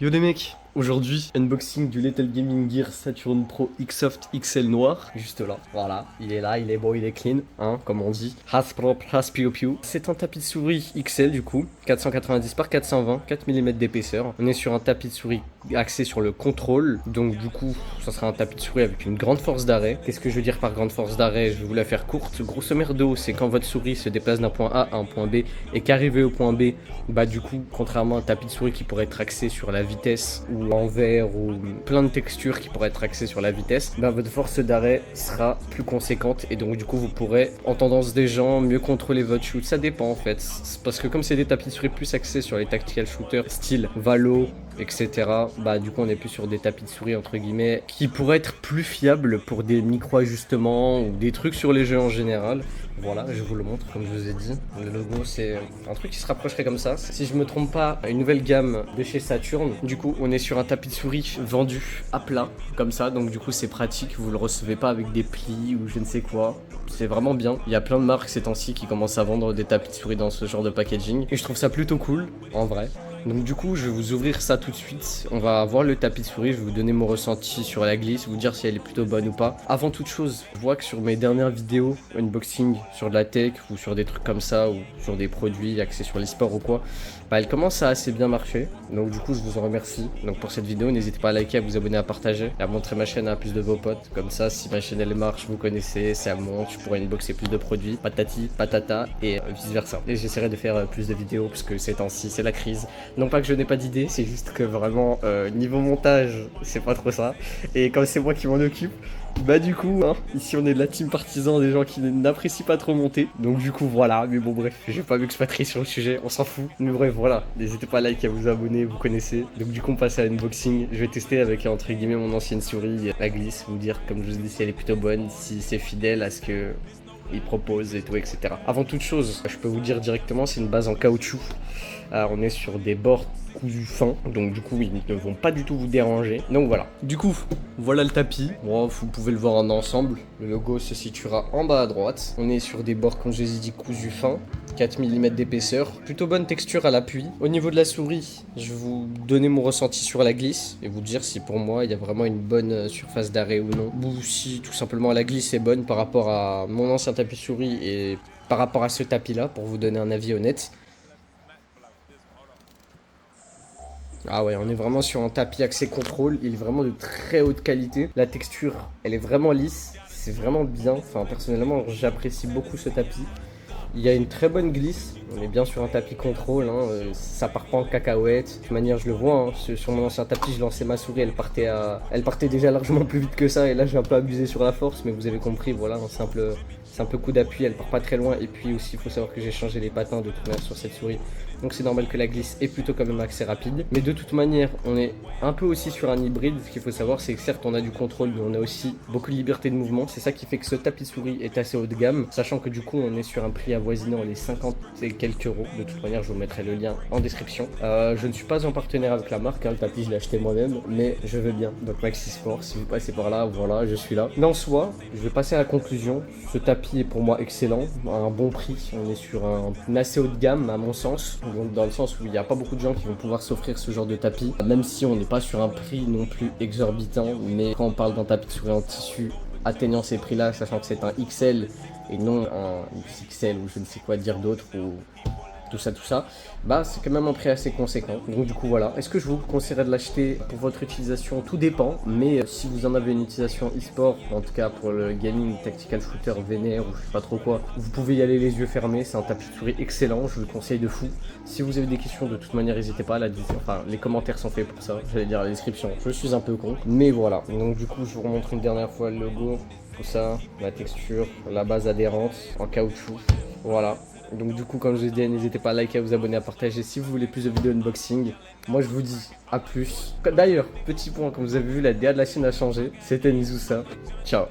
Yo les mecs, aujourd'hui unboxing du Lethal Gaming Gear Saturn Pro Xsoft XL noir, juste là, voilà, il est là, il est beau, il est clean, hein, comme on dit, has propre, has piu piu. C'est un tapis de souris XL du coup, 490 par 420, 4 mm d'épaisseur. On est sur un tapis de souris axé sur le contrôle, donc du coup, ça sera un tapis de souris avec une grande force d'arrêt. Qu'est-ce que je veux dire par grande force d'arrêt? Je vais vous la faire courte. Grosso merdo, c'est quand votre souris se déplace d'un point A à un point B et qu'arrivé au point B, bah du coup, contrairement à un tapis de souris qui pourrait être axé sur la vitesse ou l'envers ou plein de textures qui pourraient être axées sur la vitesse, bah votre force d'arrêt sera plus conséquente et donc du coup vous pourrez en tendance des gens mieux contrôler votre shoot. Ça dépend en fait, parce que comme c'est des tapis de souris plus axés sur les tactical shooters style Valo, etc. Bah du coup on est plus sur des tapis de souris entre guillemets qui pourraient être plus fiables pour des micro ajustements ou des trucs sur les jeux en général. Voilà, je vous le montre comme je vous ai dit. Le logo c'est un truc qui se rapprocherait comme ça. Si je me trompe pas, une nouvelle gamme de chez Saturn. Du coup on est sur un tapis de souris vendu à plat comme ça, donc du coup c'est pratique, vous le recevez pas avec des plis ou je ne sais quoi. C'est vraiment bien. Il y a plein de marques ces temps-ci qui commencent à vendre des tapis de souris dans ce genre de packaging et je trouve ça plutôt cool en vrai. Donc du coup je vais vous ouvrir ça tout de suite. On va voir le tapis de souris, je vais vous donner mon ressenti sur la glisse, vous dire si elle est plutôt bonne ou pas. Avant toute chose, je vois que sur mes dernières vidéos unboxing sur de la tech ou sur des trucs comme ça ou sur des produits axés sur l'e-sport ou quoi, bah elle commence à assez bien marcher. Donc du coup je vous en remercie. Donc pour cette vidéo n'hésitez pas à liker, à vous abonner, à partager, à montrer ma chaîne à plus de vos potes. Comme ça si ma chaîne elle marche, vous connaissez, ça monte, je pourrais unboxer plus de produits, patati, patata et vice versa. Et j'essaierai de faire plus de vidéos parce que ces temps-ci c'est la crise. Non pas que je n'ai pas d'idée, c'est juste que vraiment niveau montage c'est pas trop ça. Et comme c'est moi qui m'en occupe, bah du coup hein, ici on est de la team partisan, des gens qui n'apprécient pas trop monter. Donc du coup voilà, mais bon bref, j'ai pas m'expatrier sur le sujet, on s'en fout. Mais bref voilà, n'hésitez pas à liker, à vous abonner, vous connaissez. Donc du coup on passe à l'unboxing, je vais tester avec entre guillemets mon ancienne souris, la glisse, vous dire comme je vous ai dit si elle est plutôt bonne, si c'est fidèle à ce que il propose et tout, etc. Avant toute chose, je peux vous dire directement, c'est une base en caoutchouc. Alors, on est sur des bords cousus fins, donc du coup ils ne vont pas du tout vous déranger. Donc voilà. Du coup, voilà le tapis. Bon, vous pouvez le voir en ensemble. Le logo se situera en bas à droite. On est sur des bords, comme je vous ai dit, cousus fins. 4 mm d'épaisseur, plutôt bonne texture à l'appui. Au niveau de la souris, je vais vous donner mon ressenti sur la glisse et vous dire si pour moi il y a vraiment une bonne surface d'arrêt ou non. Ou si tout simplement la glisse est bonne par rapport à mon ancien tapis souris et par rapport à ce tapis là pour vous donner un avis honnête. Ah ouais, on est vraiment sur un tapis axé contrôle, il est vraiment de très haute qualité. La texture, elle est vraiment lisse, c'est vraiment bien. Enfin, personnellement, j'apprécie beaucoup ce tapis. Il y a une très bonne glisse, on est bien sur un tapis contrôle, hein, ça part pas en cacahuète. De toute manière je le vois, hein, sur mon ancien tapis je lançais ma souris, elle partait déjà largement plus vite que ça et là j'ai un peu abusé sur la force, mais vous avez compris, voilà, un simple coup d'appui, elle part pas très loin et puis aussi il faut savoir que j'ai changé les patins de toute manière sur cette souris. Donc c'est normal que la glisse est plutôt quand même assez rapide. Mais de toute manière, on est un peu aussi sur un hybride. Ce qu'il faut savoir, c'est que certes on a du contrôle, mais on a aussi beaucoup de liberté de mouvement. C'est ça qui fait que ce tapis de souris est assez haut de gamme. Sachant que du coup, on est sur un prix avoisinant les 50 et quelques euros. De toute manière, je vous mettrai le lien en description. Je ne suis pas en partenaire avec la marque, hein, le tapis je l'ai acheté moi-même, mais je veux bien. Donc Maxi Sport, si vous passez par là, voilà, je suis là. Mais en soi, je vais passer à la conclusion. Ce tapis est pour moi excellent, à un bon prix. On est sur un assez haut de gamme à mon sens. Donc dans le sens où il n'y a pas beaucoup de gens qui vont pouvoir s'offrir ce genre de tapis, même si on n'est pas sur un prix non plus exorbitant, mais quand on parle d'un tapis de souris en tissu atteignant ces prix là, sachant que c'est un XL et non un XXL ou je ne sais quoi dire d'autre ou tout ça, bah c'est quand même un prix assez conséquent. Donc du coup voilà, est-ce que je vous conseillerais de l'acheter pour votre utilisation? Tout dépend, mais si vous en avez une utilisation e-sport, en tout cas pour le gaming, tactical shooter, vénère ou je sais pas trop quoi, vous pouvez y aller les yeux fermés, c'est un tapis de souris excellent, je vous le conseille de fou. Si vous avez des questions, de toute manière n'hésitez pas à enfin les commentaires sont faits pour ça, j'allais dire la description, je suis un peu con, mais voilà. Donc du coup je vous remontre une dernière fois le logo, tout ça, la texture, la base adhérente en caoutchouc, voilà. Donc du coup comme je vous ai dit, n'hésitez pas à liker, à vous abonner, à partager si vous voulez plus de vidéos unboxing. Moi je vous dis à plus. D'ailleurs, petit point, comme vous avez vu, la DA de la chaîne a changé. C'était Nizousa. Ciao.